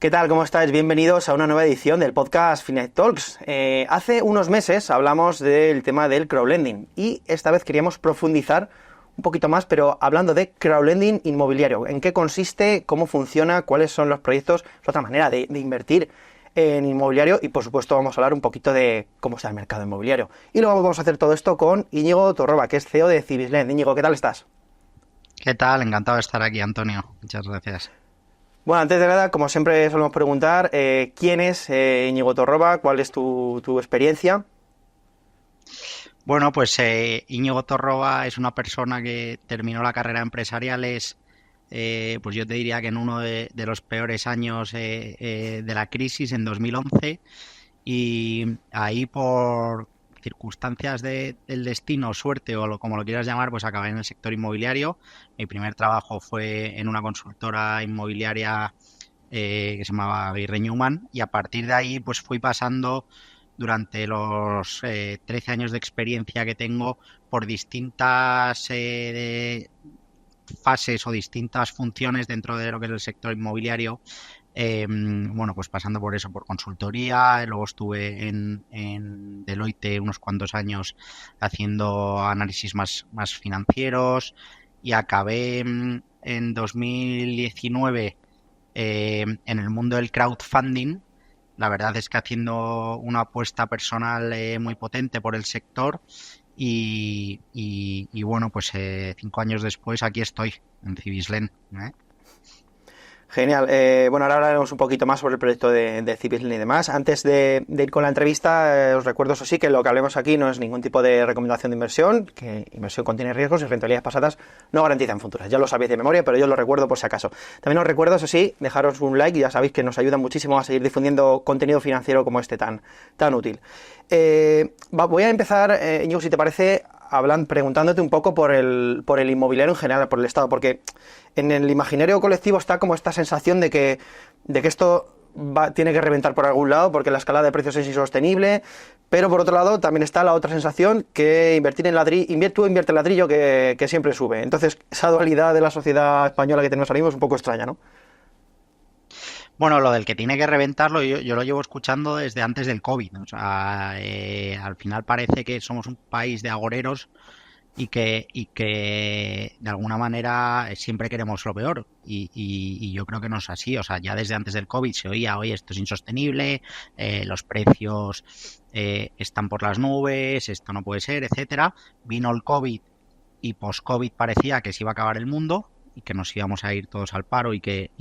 ¿Qué tal? ¿Cómo estáis? Bienvenidos a una nueva edición del podcast Finance Talks. Hace unos meses hablamos del tema del crowdlending y esta vez queríamos profundizar un poquito más, pero hablando de crowdlending inmobiliario. ¿En qué consiste? ¿Cómo funciona? ¿Cuáles son los proyectos? Es otra manera de invertir en inmobiliario y, por supuesto, vamos a hablar un poquito de cómo está el mercado inmobiliario. Y luego vamos a hacer todo esto con Íñigo Torroba, que es CEO de Cibisland. Íñigo, ¿qué tal estás? ¿Qué tal? Encantado de estar aquí, Antonio. Muchas gracias. Bueno, antes de nada, como siempre solemos preguntar, ¿quién es Íñigo Torroba? ¿Cuál es tu experiencia? Bueno, pues Íñigo Torroba es una persona que terminó la carrera empresarial, pues yo te diría que en uno de los peores años de la crisis, en 2011, y ahí por circunstancias del destino, suerte o como lo quieras llamar, pues acabé en el sector inmobiliario. Mi primer trabajo fue en una consultora inmobiliaria que se llamaba Aguirre Newman, y a partir de ahí pues fui pasando durante los 13 años de experiencia que tengo por distintas fases o distintas funciones dentro de lo que es el sector inmobiliario. Bueno, pues pasando por eso, por consultoría, luego estuve en Deloitte unos cuantos años haciendo análisis más financieros, y acabé en 2019 en el mundo del crowdfunding. La verdad es que haciendo una apuesta personal muy potente por el sector, y bueno, pues 5 años después aquí estoy en Cibislen, ¿eh? Genial. Bueno, ahora hablaremos un poquito más sobre el proyecto de Cibisline y demás. Antes de ir con la entrevista, os recuerdo, eso sí, que lo que hablemos aquí no es ningún tipo de recomendación de inversión, que inversión contiene riesgos y rentabilidades pasadas no garantizan futuras. Ya lo sabéis de memoria, pero yo lo recuerdo por si acaso. También os recuerdo, eso sí, dejaros un like y ya sabéis que nos ayuda muchísimo a seguir difundiendo contenido financiero como este tan útil. Voy a empezar, Íñigo, si te parece, preguntándote un poco por el inmobiliario en general, por el Estado, porque en el imaginario colectivo está como esta sensación de que esto tiene que reventar por algún lado porque la escalada de precios es insostenible, pero por otro lado también está la otra sensación que invertir en ladrillo, invierte en ladrillo que siempre sube. Entonces, esa dualidad de la sociedad española que tenemos ahora mismo es un poco extraña, ¿no? Bueno, lo del que tiene que reventarlo, yo lo llevo escuchando desde antes del COVID, ¿no? O sea, al final parece que somos un país de agoreros y que de alguna manera siempre queremos lo peor. Y yo creo que no es así. O sea, ya desde antes del COVID se oía, oye, esto es insostenible, los precios están por las nubes, esto no puede ser, etcétera. Vino el COVID y post-COVID parecía que se iba a acabar el mundo y que nos íbamos a ir todos al paro y que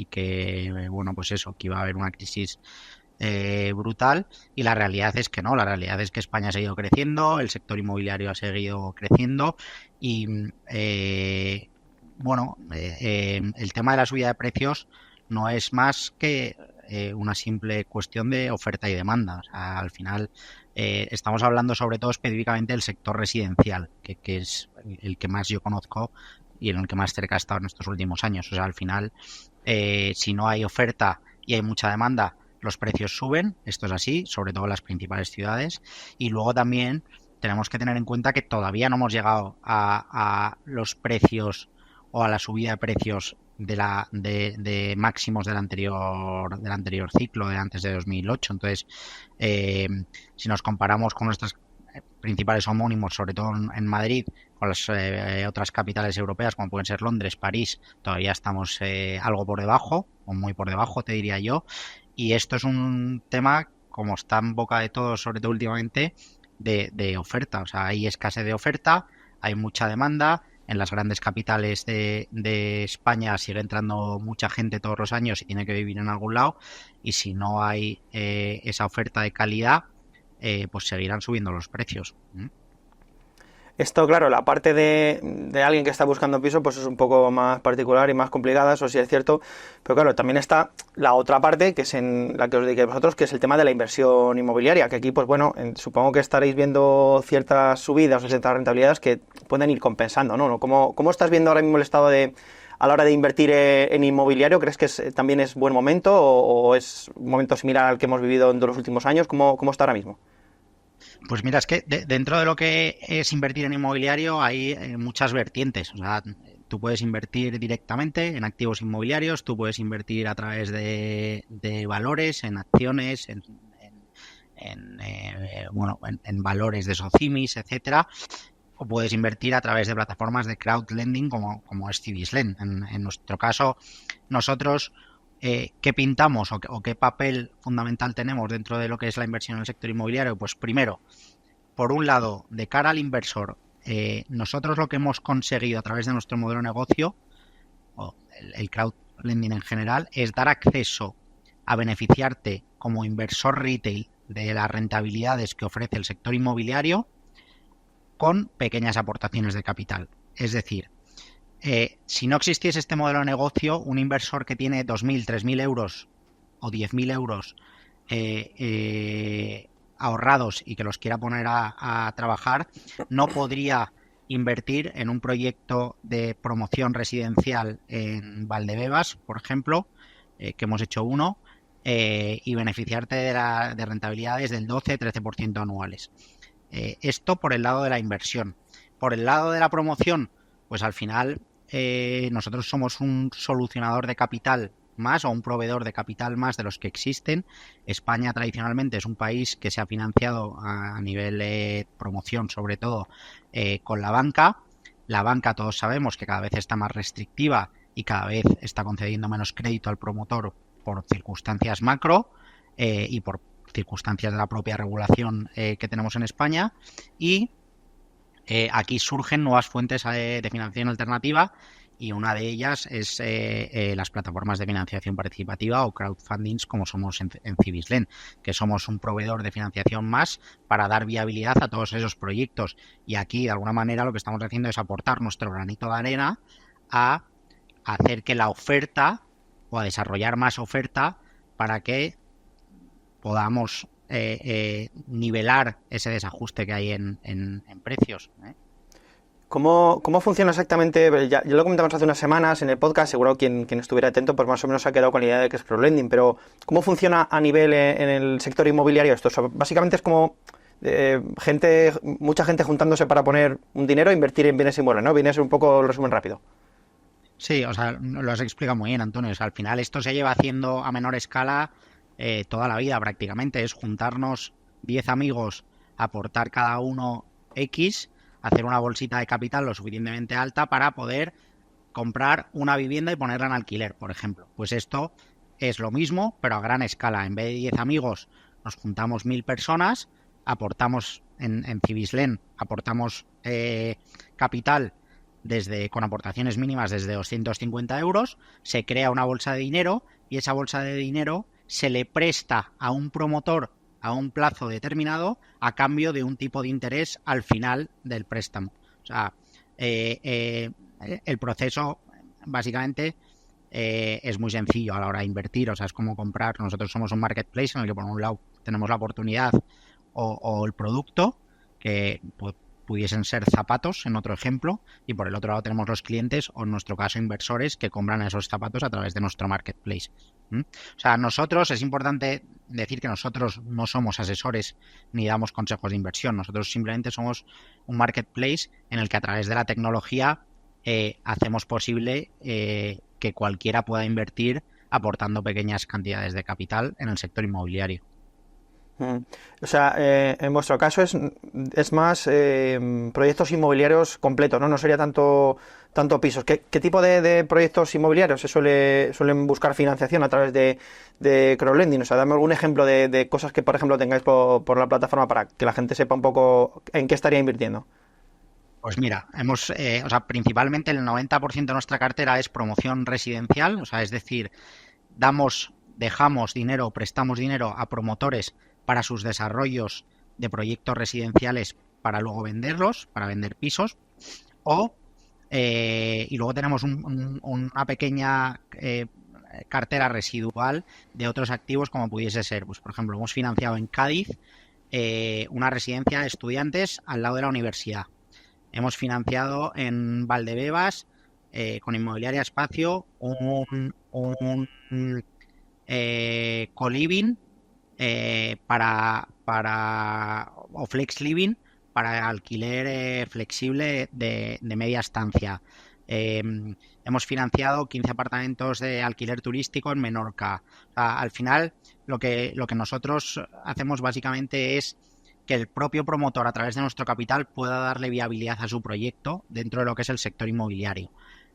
bueno, pues eso, que iba a haber una crisis brutal, y la realidad es que no, la realidad es que España ha seguido creciendo, el sector inmobiliario ha seguido creciendo y bueno, el tema de la subida de precios no es más que una simple cuestión de oferta y demanda. O sea, al final estamos hablando sobre todo específicamente del sector residencial, que es el que más yo conozco y en el que más cerca he estado en estos últimos años. O sea, al final, si no hay oferta y hay mucha demanda, los precios suben, esto es así, sobre todo en las principales ciudades, y luego también tenemos que tener en cuenta que todavía no hemos llegado a los precios o a la subida de precios de máximos del anterior ciclo, de antes de 2008. Entonces, eh, si nos comparamos con nuestros principales homónimos, sobre todo en Madrid, con las otras capitales europeas, como pueden ser Londres, París, todavía estamos algo por debajo, o muy por debajo, te diría yo. Y esto es un tema, como está en boca de todos, sobre todo últimamente, de oferta. O sea, hay escasez de oferta, hay mucha demanda. En las grandes capitales de España sigue entrando mucha gente todos los años y tiene que vivir en algún lado. Y si no hay esa oferta de calidad, pues seguirán subiendo los precios. ¿Mm? Esto, claro, la parte de alguien que está buscando piso, pues es un poco más particular y más complicada, eso sí es cierto. Pero claro, también está la otra parte, que es en la que os dediquéis vosotros, que es el tema de la inversión inmobiliaria, que aquí, pues bueno, supongo que estaréis viendo ciertas subidas o ciertas rentabilidades que pueden ir compensando, ¿no? ¿Cómo estás viendo ahora mismo el estado a la hora de invertir en inmobiliario? ¿Crees que también es buen momento o es un momento similar al que hemos vivido en los últimos años? ¿Cómo está ahora mismo? Pues mira, es que dentro de lo que es invertir en inmobiliario hay muchas vertientes. O sea, tú puedes invertir directamente en activos inmobiliarios, tú puedes invertir a través de valores, en acciones, en valores de socimis, etcétera, o puedes invertir a través de plataformas de crowdlending como es Cibislen. En nuestro caso, nosotros, ¿qué pintamos o qué papel fundamental tenemos dentro de lo que es la inversión en el sector inmobiliario? Pues primero, por un lado, de cara al inversor, nosotros lo que hemos conseguido a través de nuestro modelo de negocio, o el crowdlending en general, es dar acceso a beneficiarte como inversor retail de las rentabilidades que ofrece el sector inmobiliario con pequeñas aportaciones de capital. Es decir, si no existiese este modelo de negocio, un inversor que tiene 2.000, 3.000 euros o 10.000 euros ahorrados y que los quiera poner a trabajar, no podría invertir en un proyecto de promoción residencial en Valdebebas, por ejemplo, que hemos hecho uno, y beneficiarte de rentabilidades del 12-13% anuales. Esto por el lado de la inversión. Por el lado de la promoción, pues al final nosotros somos un solucionador de capital más o un proveedor de capital más de los que existen. España tradicionalmente es un país que se ha financiado a nivel de promoción, sobre todo con la banca. La banca, todos sabemos que cada vez está más restrictiva y cada vez está concediendo menos crédito al promotor por circunstancias macro y por circunstancias de la propia regulación que tenemos en España, y aquí surgen nuevas fuentes de financiación alternativa, y una de ellas es las plataformas de financiación participativa o crowdfundings, como somos en Cibislen, que somos un proveedor de financiación más para dar viabilidad a todos esos proyectos. Y aquí, de alguna manera, lo que estamos haciendo es aportar nuestro granito de arena a hacer que la oferta, o a desarrollar más oferta, para que podamos nivelar ese desajuste que hay en precios. ¿Cómo funciona exactamente? Ya lo comentamos hace unas semanas en el podcast, seguro quien estuviera atento pues más o menos se ha quedado con la idea de que es crowdlending, pero ¿cómo funciona a nivel en el sector inmobiliario esto? O sea, básicamente es como mucha gente juntándose para poner un dinero e invertir en bienes inmuebles, ¿no? Viene a ser un poco el resumen rápido. Sí, o sea, lo has explicado muy bien, Antonio. O sea, al final esto se lleva haciendo a menor escala toda la vida prácticamente. Es juntarnos 10 amigos, aportar cada uno X, hacer una bolsita de capital lo suficientemente alta para poder comprar una vivienda y ponerla en alquiler, por ejemplo. Pues esto es lo mismo, pero a gran escala. En vez de 10 amigos, nos juntamos 1.000 personas, aportamos en Cibislen, aportamos capital con aportaciones mínimas desde 250 euros, se crea una bolsa de dinero y esa bolsa de dinero se le presta a un promotor a un plazo determinado a cambio de un tipo de interés al final del préstamo. O sea, el proceso básicamente es muy sencillo a la hora de invertir. O sea, es como comprar. Nosotros somos un marketplace en el que por un lado tenemos la oportunidad o el producto, que pudiesen ser zapatos en otro ejemplo, y por el otro lado tenemos los clientes, o en nuestro caso inversores, que compran esos zapatos a través de nuestro marketplace. O sea, nosotros, es importante decir que nosotros no somos asesores ni damos consejos de inversión. Nosotros simplemente somos un marketplace en el que a través de la tecnología hacemos posible que cualquiera pueda invertir aportando pequeñas cantidades de capital en el sector inmobiliario. O sea, en vuestro caso es más proyectos inmobiliarios completos, ¿no? No sería tanto pisos. ¿Qué tipo de proyectos inmobiliarios suelen buscar financiación a través de crowdlending? O sea, dame algún ejemplo de cosas que, por ejemplo, tengáis por la plataforma para que la gente sepa un poco en qué estaría invirtiendo. Pues mira, o sea, principalmente el 90% de nuestra cartera es promoción residencial, o sea, es decir, dejamos dinero, prestamos dinero a promotores para sus desarrollos de proyectos residenciales para luego venderlos, para vender pisos, y luego tenemos una pequeña cartera residual de otros activos, como pudiese ser, pues por ejemplo, hemos financiado en Cádiz una residencia de estudiantes al lado de la universidad. Hemos financiado en Valdebebas con Inmobiliaria Espacio un co-living o flex living para alquiler flexible de media estancia. Hemos financiado 15 apartamentos de alquiler turístico en Menorca. O sea, al final, lo que nosotros hacemos básicamente es que el propio promotor, a través de nuestro capital, pueda darle viabilidad a su proyecto dentro de lo que es el sector inmobiliario.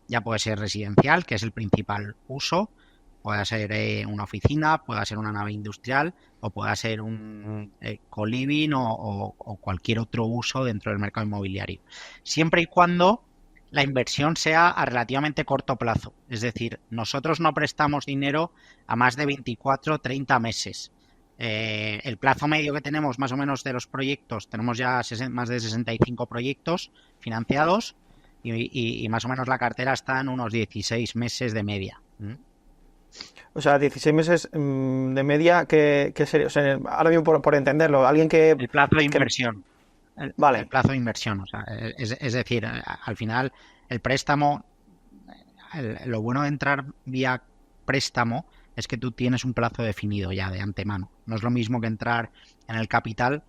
Ya puede ser residencial, que es el principal uso, puede ser una oficina, puede ser una nave industrial o puede ser un co-living o cualquier otro uso dentro del mercado inmobiliario. Siempre y cuando la inversión sea a relativamente corto plazo. Es decir, nosotros no prestamos dinero a más de 24 o 30 meses. El plazo medio que tenemos más o menos de los proyectos, tenemos ya más de 65 proyectos financiados y más o menos la cartera está en unos 16 meses de media. O sea, 16 meses de media, ¿qué sería? O sea, ahora mismo por entenderlo, alguien que... El plazo de inversión. Vale. El plazo de inversión, o sea, es decir, al final el préstamo, lo bueno de entrar vía préstamo es que tú tienes un plazo definido ya de antemano. No es lo mismo que entrar en el capital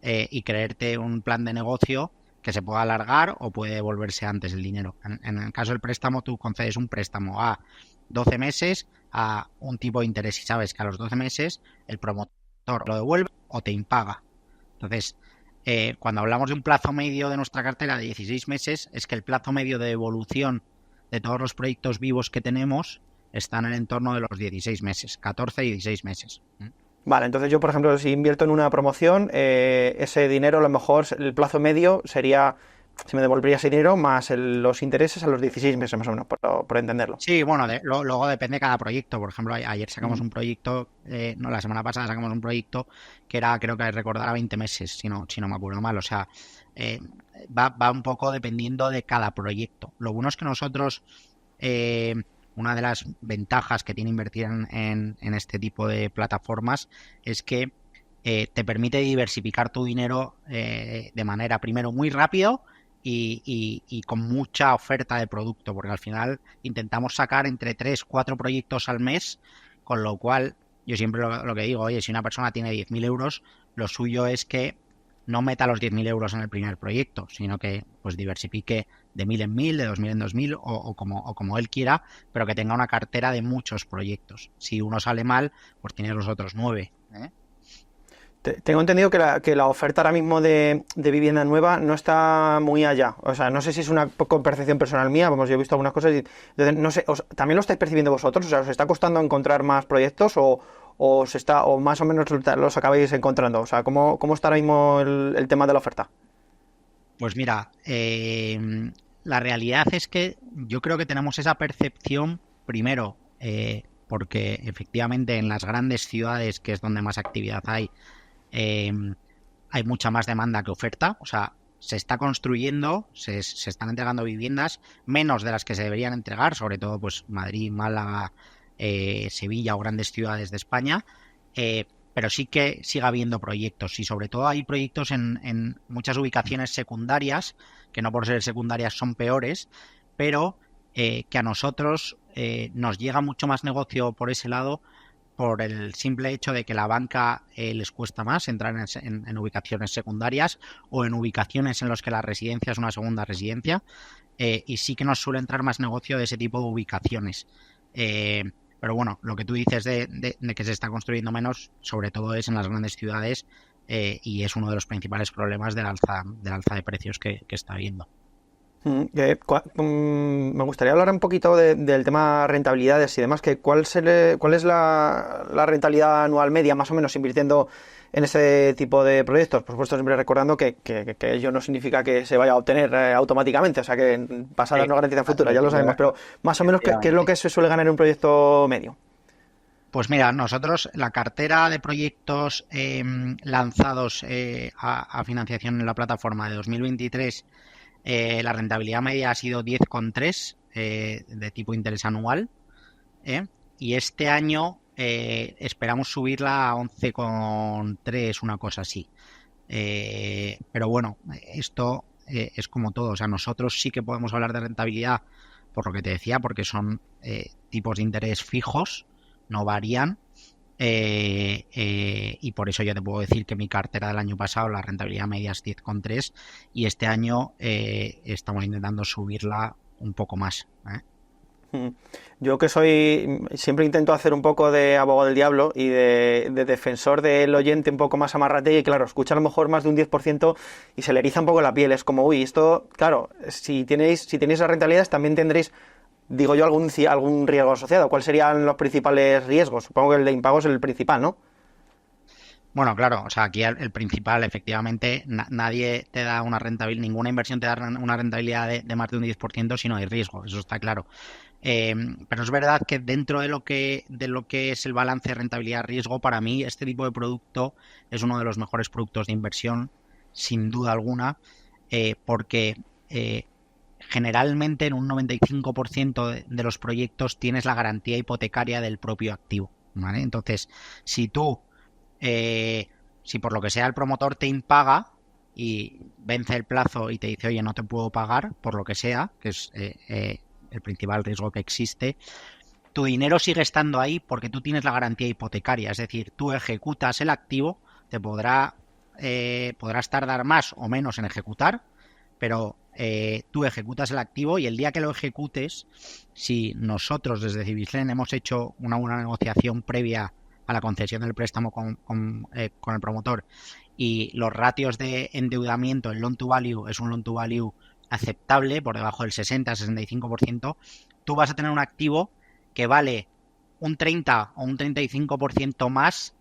y creerte un plan de negocio que se pueda alargar o puede devolverse antes el dinero. En el caso del préstamo, tú concedes un préstamo a 12 meses a un tipo de interés y sabes que a los 12 meses el promotor lo devuelve o te impaga. Entonces, cuando hablamos de un plazo medio de nuestra cartera de 16 meses, es que el plazo medio de devolución de todos los proyectos vivos que tenemos está en el entorno de los 16 meses, 14 y 16 meses. Vale, entonces yo, por ejemplo, si invierto en una promoción, ese dinero, a lo mejor el plazo medio sería, se me devolvería ese dinero más los intereses a los 16 meses, más o menos, por entenderlo. Sí, bueno, luego depende de cada proyecto. Por ejemplo, ayer sacamos un proyecto, la semana pasada sacamos un proyecto que era, creo que recordar, a 20 meses, si no me acuerdo mal. O sea, va un poco dependiendo de cada proyecto. Lo bueno es que nosotros, una de las ventajas que tiene invertir en este tipo de plataformas es que te permite diversificar tu dinero de manera, primero, muy rápido y con mucha oferta de producto, porque al final intentamos sacar entre 3, 4 proyectos al mes, con lo cual yo siempre lo que digo, oye, si una persona tiene 10.000 euros, lo suyo es que no meta los 10.000 euros en el primer proyecto, sino que pues diversifique de 1.000 en 1.000, de 2.000 en 2.000 o como él quiera, pero que tenga una cartera de muchos proyectos. Si uno sale mal, pues tienes los otros 9. Tengo entendido que la oferta ahora mismo de vivienda nueva no está muy allá. O sea, no sé si es una percepción personal mía, vamos, yo he visto algunas cosas y entonces, no sé, ¿también lo estáis percibiendo vosotros? O sea, ¿os está costando encontrar más proyectos o más o menos los acabáis encontrando? O sea, ¿cómo está ahora mismo el tema de la oferta? Pues mira, la realidad es que yo creo que tenemos esa percepción primero, porque efectivamente en las grandes ciudades, que es donde más actividad hay mucha más demanda que oferta. O sea, se está construyendo, se están entregando viviendas, menos de las que se deberían entregar, sobre todo pues Madrid, Málaga, Sevilla o grandes ciudades de España, pero sí que sigue habiendo proyectos y sobre todo hay proyectos en muchas ubicaciones secundarias, que no por ser secundarias son peores, pero que a nosotros nos llega mucho más negocio por ese lado, por el simple hecho de que la banca les cuesta más entrar en ubicaciones secundarias o en ubicaciones en las que la residencia es una segunda residencia, y sí que nos suele entrar más negocio de ese tipo de ubicaciones. Pero bueno, lo que tú dices de que se está construyendo menos, sobre todo es en las grandes ciudades, y es uno de los principales problemas del alza de precios que está habiendo. Me gustaría hablar un poquito del tema rentabilidades y demás, que ¿cuál es la rentabilidad anual media, más o menos, invirtiendo en ese tipo de proyectos? Por supuesto, siempre recordando que ello no significa que se vaya a obtener automáticamente, o sea que pasadas no garantizan futuras, ya lo sabemos, pero más o menos, ¿qué es lo que se suele ganar en un proyecto medio? Pues mira, nosotros la cartera de proyectos lanzados a financiación en la plataforma de 2023, la rentabilidad media ha sido 10,3 de tipo interés anual, y este año esperamos subirla a 11,3, una cosa así. Pero bueno, esto es como todo. O sea, nosotros sí que podemos hablar de rentabilidad, por lo que te decía, porque son tipos de interés fijos, no varían. Y por eso yo te puedo decir que mi cartera del año pasado, la rentabilidad media es 10,3, y este año estamos intentando subirla un poco más, ¿eh? Yo que siempre intento hacer un poco de abogado del diablo y de defensor del oyente un poco más amarrate y claro, escucha a lo mejor más de un 10% y se le eriza un poco la piel, es como, uy, esto, claro, si tenéis las rentabilidades también tendréis, digo yo, algún riesgo asociado. ¿Cuáles serían los principales riesgos? Supongo que el de impago es el principal, ¿no? Bueno, claro, o sea, aquí el principal, efectivamente, nadie te da una rentabilidad, ninguna inversión te da una rentabilidad de más de un 10% si no hay riesgo, eso está claro. Pero es verdad que dentro de lo que es el balance de rentabilidad-riesgo, para mí este tipo de producto es uno de los mejores productos de inversión, sin duda alguna, porque generalmente en un 95% de los proyectos tienes la garantía hipotecaria del propio activo, ¿vale? Entonces, si tú si por lo que sea el promotor te impaga y vence el plazo y te dice, oye, no te puedo pagar, por lo que sea, que es el principal riesgo que existe, tu dinero sigue estando ahí porque tú tienes la garantía hipotecaria. Es decir, tú ejecutas el activo, te podrás tardar más o menos en ejecutar, pero tú ejecutas el activo y el día que lo ejecutes, si nosotros desde Cibislen hemos hecho una buena negociación previa a la concesión del préstamo con el promotor y los ratios de endeudamiento, el loan to value es un loan to value aceptable, por debajo del 60-65%, tú vas a tener un activo que vale un 30 o un 35% más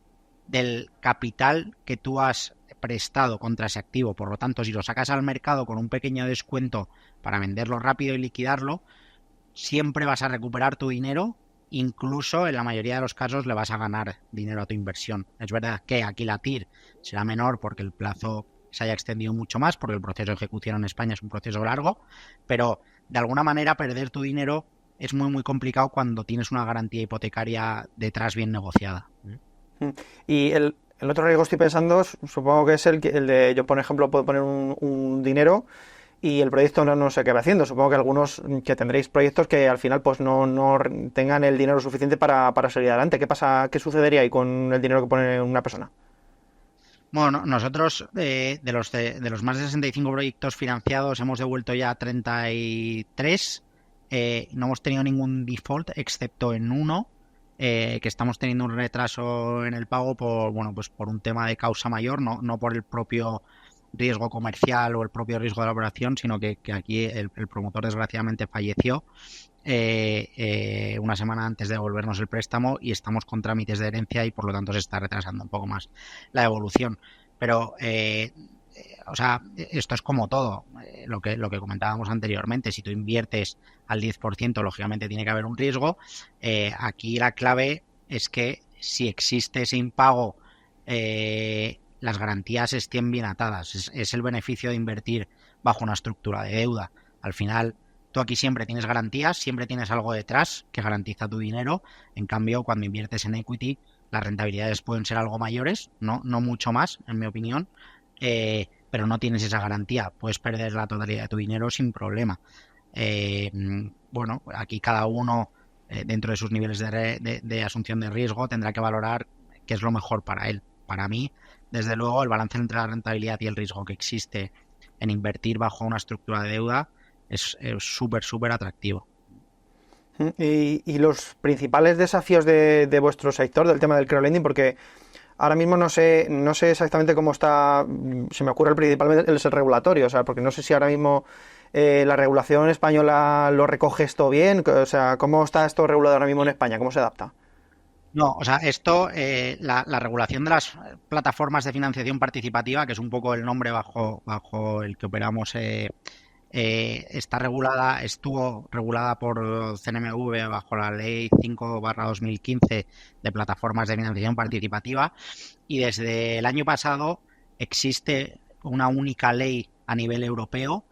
del capital que tú has prestado contra ese activo. Por lo tanto, si lo sacas al mercado con un pequeño descuento para venderlo rápido y liquidarlo, siempre vas a recuperar tu dinero. Incluso en la mayoría de los casos le vas a ganar dinero a tu inversión. Es verdad que aquí la TIR será menor porque el plazo se haya extendido mucho más, porque el proceso de ejecución en España es un proceso largo, pero de alguna manera perder tu dinero es muy muy complicado cuando tienes una garantía hipotecaria detrás bien negociada. Y el otro riesgo estoy pensando, supongo que es el de, yo por ejemplo puedo poner un dinero y el proyecto no sé qué va haciendo. Supongo que algunos que tendréis proyectos que al final pues no tengan el dinero suficiente para seguir adelante. ¿Qué pasa? ¿Qué sucedería ahí con el dinero que pone una persona? Bueno, nosotros de los más de 65 proyectos financiados hemos devuelto ya 33. No hemos tenido ningún default excepto en uno, que estamos teniendo un retraso en el pago por un tema de causa mayor, no por el propio riesgo comercial o el propio riesgo de la operación, sino que aquí el promotor desgraciadamente falleció una semana antes de devolvernos el préstamo y estamos con trámites de herencia y por lo tanto se está retrasando un poco más la evolución. Pero o sea, esto es como todo, lo que comentábamos anteriormente. Si tú inviertes al 10%, lógicamente tiene que haber un riesgo. Aquí la clave es que si existe ese impago, las garantías estén bien atadas. Es el beneficio de invertir bajo una estructura de deuda. Al final, tú aquí siempre tienes garantías, siempre tienes algo detrás que garantiza tu dinero. En cambio, cuando inviertes en equity, las rentabilidades pueden ser algo mayores, no mucho más, en mi opinión, pero no tienes esa garantía. Puedes perder la totalidad de tu dinero sin problema. Bueno, aquí cada uno, dentro de sus niveles de asunción de riesgo, tendrá que valorar qué es lo mejor para él. Para mí, desde luego, el balance entre la rentabilidad y el riesgo que existe en invertir bajo una estructura de deuda es súper atractivo. Y los principales desafíos de vuestro sector, del tema del crowdlending, porque ahora mismo no sé exactamente cómo está, se me ocurre principalmente el regulatorio, o sea, porque no sé si ahora mismo la regulación española lo recoge esto bien, o sea, ¿cómo está esto regulado ahora mismo en España? ¿Cómo se adapta? No, o sea, esto, la regulación de las plataformas de financiación participativa, que es un poco el nombre bajo el que operamos, estuvo regulada por CNMV bajo la Ley 5/2015 de plataformas de financiación participativa y desde el año pasado existe una única ley a nivel europeo.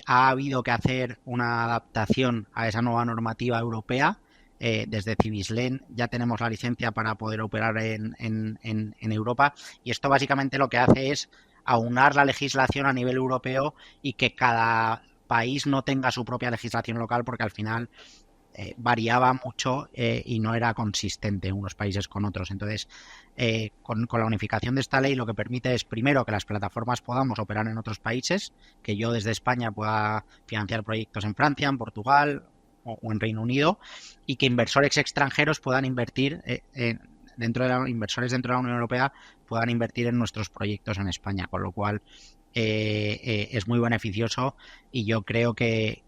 Ha habido que hacer una adaptación a esa nueva normativa europea. Desde Cibislen ya tenemos la licencia para poder operar en Europa y esto básicamente lo que hace es aunar la legislación a nivel europeo y que cada país no tenga su propia legislación local porque al final variaba mucho y no era consistente unos países con otros. Entonces, con la unificación de esta ley lo que permite es, primero, que las plataformas podamos operar en otros países, que yo desde España pueda financiar proyectos en Francia, en Portugal o en Reino Unido, y que inversores extranjeros puedan invertir inversores dentro de la Unión Europea puedan invertir en nuestros proyectos en España, con lo cual es muy beneficioso, y yo creo que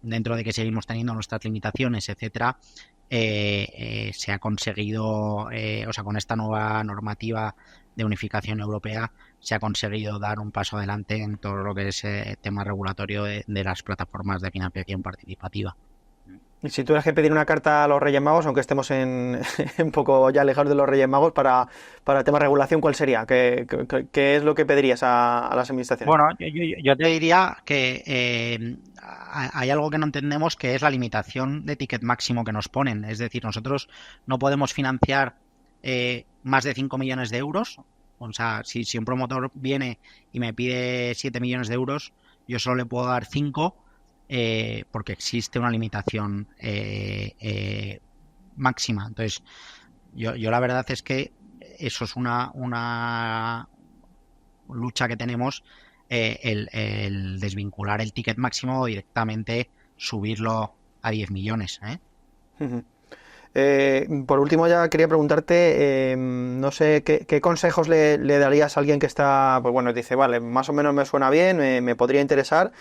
dentro de que seguimos teniendo nuestras limitaciones, etcétera, se ha conseguido, o sea, con esta nueva normativa de unificación europea, se ha conseguido dar un paso adelante en todo lo que es tema regulatorio de las plataformas de financiación participativa. Y si tuvieras que pedir una carta a los Reyes Magos, aunque estemos un poco ya alejados de los Reyes Magos, para el tema de regulación, ¿cuál sería? ¿Qué es lo que pedirías a las administraciones? Bueno, yo te diría que hay algo que no entendemos, que es la limitación de ticket máximo que nos ponen. Es decir, nosotros no podemos financiar más de 5 millones de euros. O sea, si un promotor viene y me pide 7 millones de euros, yo solo le puedo dar 5, porque existe una limitación máxima. Entonces, yo la verdad es que eso es una lucha que tenemos, el desvincular el ticket máximo o directamente subirlo a 10 millones. Uh-huh. Por último, ya quería preguntarte, no sé, ¿qué consejos le darías a alguien que está, pues bueno, dice, vale, más o menos me suena bien, me podría interesar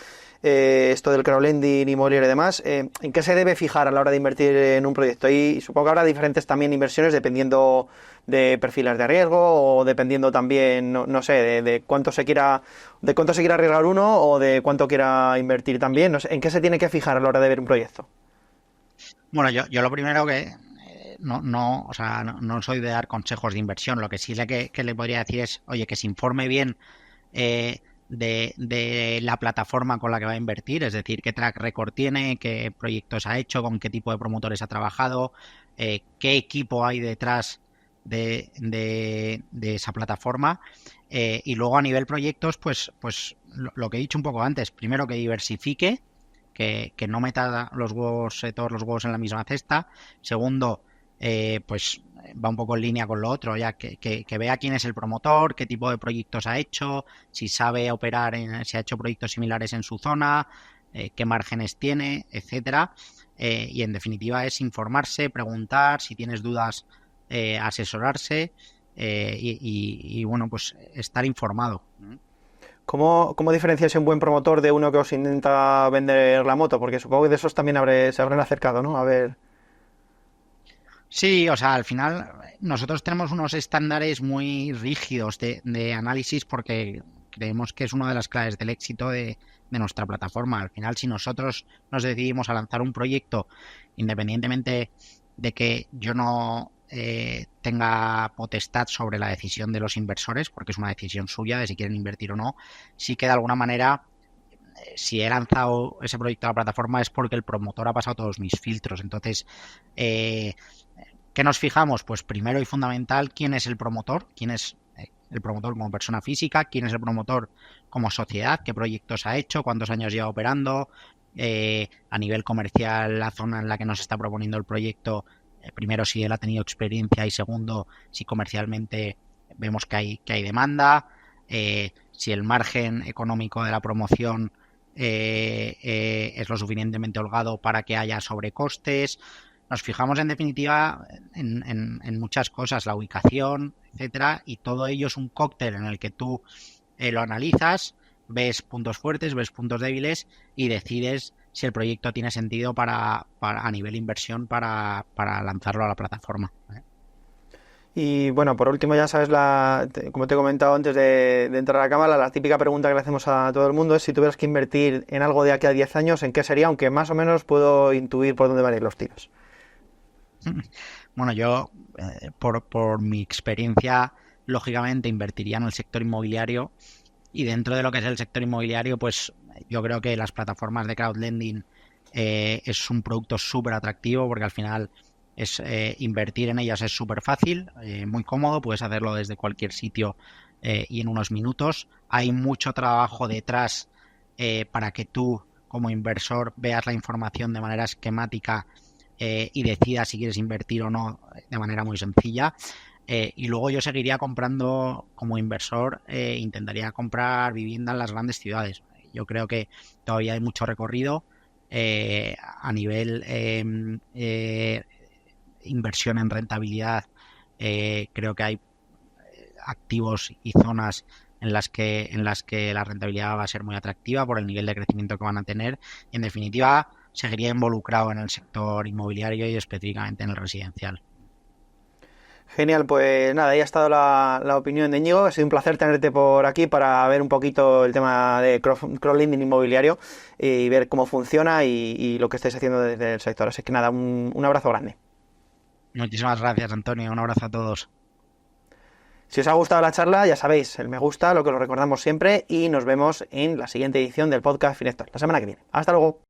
esto del crowdlending, inmobiliario y demás? ¿En qué se debe fijar a la hora de invertir en un proyecto? Y supongo que habrá diferentes también inversiones dependiendo de perfiles de riesgo, o dependiendo también, no sé, de cuánto se quiera arriesgar uno, o de cuánto quiera invertir también. No sé, ¿en qué se tiene que fijar a la hora de ver un proyecto? Bueno, yo lo primero que o sea, no soy de dar consejos de inversión. Lo que sí que le podría decir es, oye, que se informe bien de la plataforma con la que va a invertir, es decir, qué track record tiene, qué proyectos ha hecho, con qué tipo de promotores ha trabajado, qué equipo hay detrás de esa plataforma. Y luego, a nivel proyectos, pues lo que he dicho un poco antes, primero que diversifique, que no meta todos los huevos en la misma cesta. Segundo, pues va un poco en línea con lo otro, ya que vea quién es el promotor, qué tipo de proyectos ha hecho, si sabe operar, si ha hecho proyectos similares en su zona, qué márgenes tiene, etcétera. Y en definitiva es informarse, preguntar, si tienes dudas, asesorarse, y bueno, pues estar informado. ¿Cómo diferencias un buen promotor de uno que os intenta vender la moto? Porque supongo que de esos también se habrán acercado, ¿no? A ver. Sí, o sea, al final nosotros tenemos unos estándares muy rígidos de análisis, porque creemos que es una de las claves del éxito de nuestra plataforma. Al final, si nosotros nos decidimos a lanzar un proyecto, independientemente de que yo no tenga potestad sobre la decisión de los inversores, porque es una decisión suya de si quieren invertir o no, sí que de alguna manera, si he lanzado ese proyecto a la plataforma, es porque el promotor ha pasado todos mis filtros. Entonces, ¿qué nos fijamos? Pues primero y fundamental, ¿quién es el promotor? ¿Quién es el promotor como persona física? ¿Quién es el promotor como sociedad? ¿Qué proyectos ha hecho? ¿Cuántos años lleva operando? A nivel comercial, la zona en la que nos está proponiendo el proyecto, primero, si él ha tenido experiencia, y segundo, si comercialmente vemos que hay demanda, si el margen económico de la promoción es lo suficientemente holgado para que haya sobrecostes. Nos fijamos, en definitiva, en muchas cosas, la ubicación, etcétera, y todo ello es un cóctel en el que tú lo analizas, ves puntos fuertes, ves puntos débiles, y decides si el proyecto tiene sentido a nivel inversión para lanzarlo a la plataforma. Y bueno, por último, ya sabes, como te he comentado antes de entrar a la cámara, la típica pregunta que le hacemos a todo el mundo es: si tuvieras que invertir en algo de aquí a 10 años, ¿en qué sería? Aunque más o menos puedo intuir por dónde van a ir los tiros. Bueno, yo, por mi experiencia, lógicamente invertiría en el sector inmobiliario, y dentro de lo que es el sector inmobiliario, pues yo creo que las plataformas de crowdlending es un producto súper atractivo, porque al final invertir en ellas es súper fácil, muy cómodo, puedes hacerlo desde cualquier sitio y en unos minutos. Hay mucho trabajo detrás para que tú, como inversor, veas la información de manera esquemática y decidas si quieres invertir o no de manera muy sencilla. Y luego yo seguiría comprando como inversor, intentaría comprar vivienda en las grandes ciudades. Yo creo que todavía hay mucho recorrido a nivel inversión en rentabilidad. Creo que hay activos y zonas en las que la rentabilidad va a ser muy atractiva por el nivel de crecimiento que van a tener. Y en definitiva, seguiría involucrado en el sector inmobiliario y específicamente en el residencial. Genial, pues nada, ahí ha estado la opinión de Íñigo. Ha sido un placer tenerte por aquí para ver un poquito el tema de crowdlending inmobiliario y ver cómo funciona y lo que estáis haciendo desde el sector. Así que nada, un abrazo grande. Muchísimas gracias, Antonio. Un abrazo a todos. Si os ha gustado la charla, ya sabéis, el me gusta, lo que os recordamos siempre, y nos vemos en la siguiente edición del podcast Finector, la semana que viene. Hasta luego.